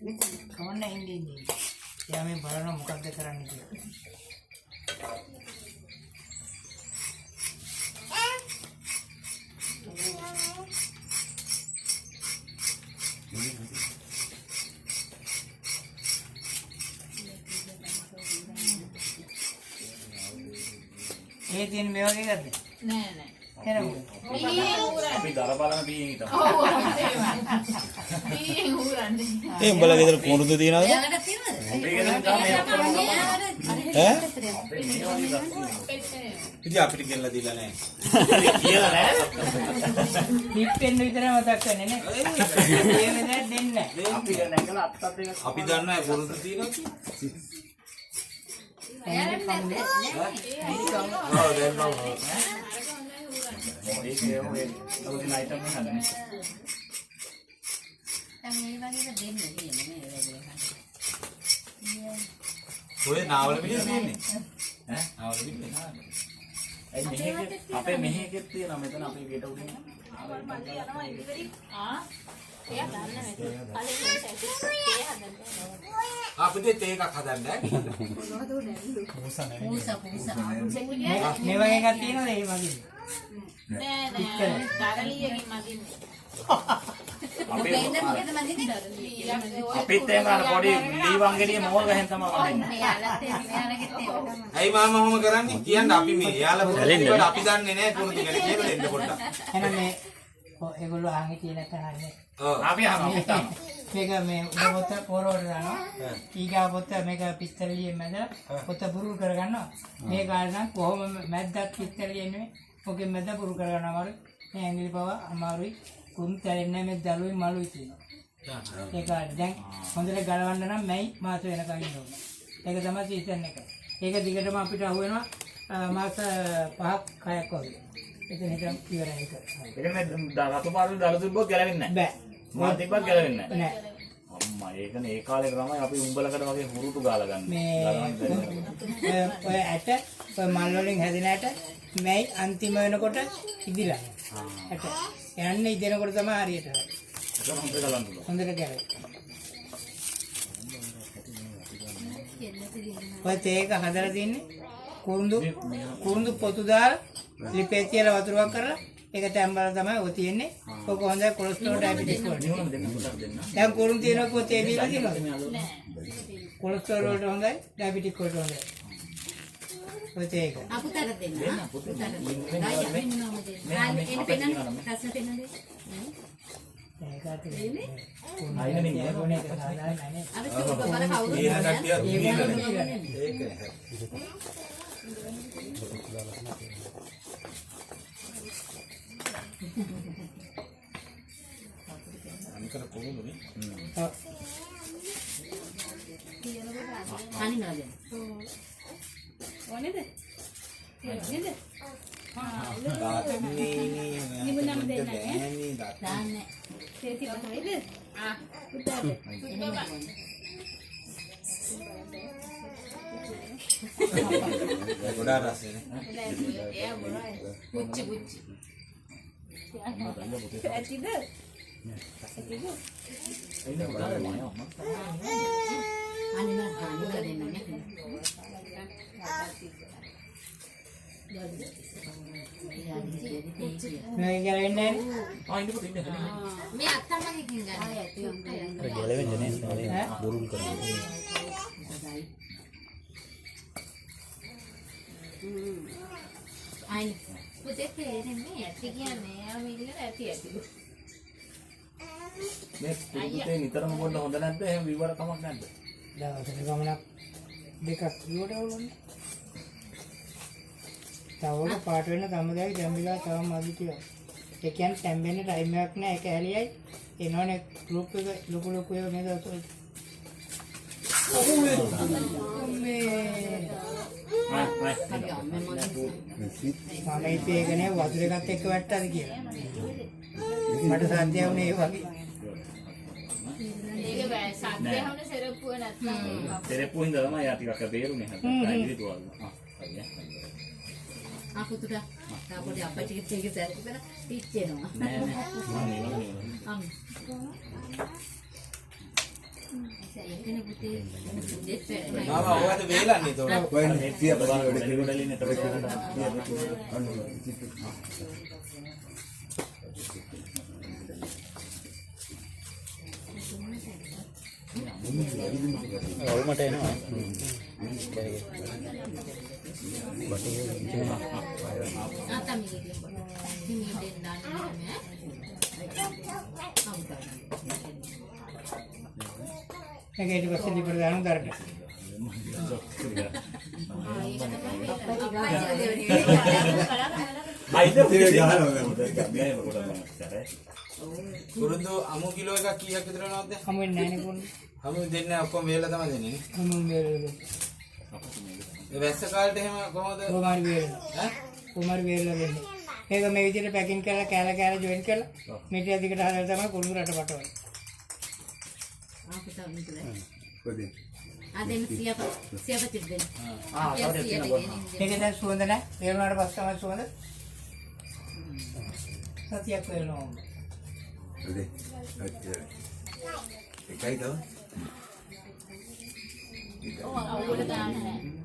කවන්න ඉන්නේ. එයා මේ බලන මොකක්ද කරන්නේ කියලා. ඒ තියෙන මේ වගේ එකක්ද? නෑ නෑ. එනමුද? අපි දර බලන බීන් හිටමු. ඔව් බීන් හුරන්නේ. ඒ උඹලා ගෙදර කුරුඳු තියනවද? එයාලට තියෙනවද? මේ ගෙදර තමයි ඔක්කොම ඈ? ඉතින් අපිට ගෙනලා දීලා නැහැ. කියලා නෑ. පිටෙන් විතර මතක් වෙන්නේ නේ. ඒ වෙලාවට දෙන්නේ නැහැ. අපි නැගලා අත්තත් එක අපි දන්නවා කුරුඳු තියෙනවා කියලා. එයාලට නෑ. ඔව් දැන් මම ඒකේ ඔය ඔරිජිනල් අයිටම් එක හදන්නේ. දැන් මේ වගේ දෙන්න තියෙන්නේ මේ වැඩේ. ඔය නාවල පිටින් තියෙන්නේ. ඈ නාවල පිටින්. ඒ මෙහෙක අපේ මෙහෙකෙත් තියෙනවා මෙතන අපේ ගෙට උඩින්. අපිට තේ එකක් හදන්න. මේ වගේ එකක් තියෙනවද ඒ වගේ? නෑ නෑ. දරලියකින් මදින්නේ. අපිත් එහෙම අර පොඩි ලීවන් ගෙඩිය මොහොල් ගහෙන් තමයි වදින්නේ. මෙයාලට මෙයාලගෙත් ඒවා. ඇයි මාමා ඔහොම කරන්නේ? කියන්න අපි මේ යාලා පුරුදු අපි දන්නේ නැහැ කුරුඳු ගැන කියලා දෙන්න පොඩ්ඩක්. එහෙනම් මේ ඒගොල්ලෝ ආන්ගේ තියෙන කරන්නේ. ඔව්. අපි අහනවා අපි තමයි. මේක මේ පොත පොරවල දානවා. ඊගා පොත මේක පිස්තලියේ මැද පොත බුරුල් කරගන්නවා. මේ කාලේ නම් කොහොම මැද්දක් පිස්තලියේ නෙමෙයි. ඔකේ මැද බුරුල් කරගන්නවා අමාරුයි. මේ ඇඟිලි පව අමාරුයි. කුම් තැරෙන්නේ මේ දරුයි මලුයි තියෙනවා. ඒක දැන් හොඳට ගලවන්න නම් මැයි මාස වෙනකන් ඉන්න ඕනේ. ඒක තමයි සීසන් එක. ඒක දිගටම අපිට අහු වෙනවා මාස 5ක් 6ක් වගේ. එතන හිටන් ඉවරයි ඒක. ඒක මේ රතු පාටු දල තිබ්බොත් ගැලවෙන්නේ නැහැ. බෑ. මා තිබ්බත් ගැලවෙන්නේ නැහැ. නෑ. අම්මා ඒකනේ ඒ කාලේ තමයි අපි උඹලකට වගේ හුරුතු ගාලා ගන්න. මේ ඔය ඇට ඔය මල් වලින් හැදෙන ඇට මැයි අන්තිම වෙනකොට ඉදිලා ඇට යන්නේ ඉදෙනකොට තමයි හරියට ඒක හොඳට ගලන්න පුළුවන්. හොඳට ගැලේ. ඔය තේක හදලා තින්නේ කුරුඳු පොතු දාලා ලිපේ තියලා වතුරක් කරලා ඒක තැම්බලා තමයි ඔය තියෙන්නේ. ඔක හොඳයි කොලෙස්ටරෝල් ඩයබටිස් වලට. දැන් කුරුඳු තියෙනකො තේ දීලා තියෙනවද? කොලෙස්ටරෝල් වලට හොඳයි ඩයබටිස් වලට හොඳයි. ඔය තේක. අපුතට දෙන්න. අපුතට දෙන්න. ගායමින්නම දෙන්න. එන්න පෙන්නන්න. රස පෙන්නන්න. ඒකට අයිනේ නේ ගෝනේ එක සාදායි නෑ. අර චූප බල කවුරුද? ඊන කට්ටිය දීලා ඒක. අනිකර කොහොමද? අනිත් නේද? ඕනේද? නේද? නිමුනම් දෙන්නේ. දාන්නේ. තේටි කොහෙද? පුතාට. ගොඩාක් රසනේ. එයා මොනවද? පුච්චි පුච්චි. ඇතිද? අනේ මම ගානි කරන්නේ මේ ගැලවෙන්නේ මේ අත්තම්මගෙන් ගන්න. ගැලවෙන්නේ නැහැ බුරුල් කරන්නේ. අයින් පුතේ තේරෙන්නේ ඇති කියන්නේ යා මිල්ල ඇති ඇතිලු. මේ කුරුතේ නිතරම බොන්න හොඳ නැද්ද? එහෙම විවර කමක් නැද්ද? දවසක ගමනක් දෙකක් කිව්වට ඕනේ. තවල පාට වෙන ගමදැයි දැම්බිලා තවම අදි කියලා. ඒ කියන්නේ තැම්බෙන්න ටයිම් එකක් නෑ. ඒක හැලියයි එනවනේ ගෲප් එක ලොකු ලොකු ඒවා මේ දවස්වල. මම ඒකනේ වතුර එකත් එක්ක වැට්ටාද කියලා. මට සද්දය වුණේ ඒ වගේ. ඒක බෑ සද්දයහුනේ සෙරප්පුව නැත්නම්. සෙරප්පුව හින්දා තමයි යා ටිකක් බේරුනේ හදලා. ඉතින් තුවාල. හරිය. පුතුට තාපොඩි අපච්චිගේ තේක සැරපු කරලා පිච්චෙනවා. නෑ නෑ. අම්. ඒකනේ පුතේ දෙස් වැඩ මාම ඔයාට වේලන්නේ තෝර. ඔව් මට එනවා. ඒක ඊට පස්සේ දීපර දාන දරට. කුරුඳු අමු කිලෝ එකක් කීයක් විතර වෙනවද? හමු වෙන්නේ නැහැ නේ කොන්නේ. අමු දෙන්නේ ඔක්කොම වේලා තමයි දෙන්නේ නේ. හමු වේලද. ඒ වැස්ස කාලේට එහෙම කොහොමද? කොමාරි වේල. ඈ? කොමාරි වේල දෙන්නේ. ඒක මේ විදිහට පැකින් කරලා කෑල ජොයින් කරලා මෙටි අධිකට හදලා තමයි කුරුඳු රට පටවන්නේ. අපිට මිතුලේ ආදෙන් සියපතිත් දෙන්න ඒක දැන් සුවඳ නැහැ. වේලුණාට පස්සේ තමයි සුවඳ. සතියක් වේලනවා. එකයි තව. ඔව් අවුල දාන්න නැහැ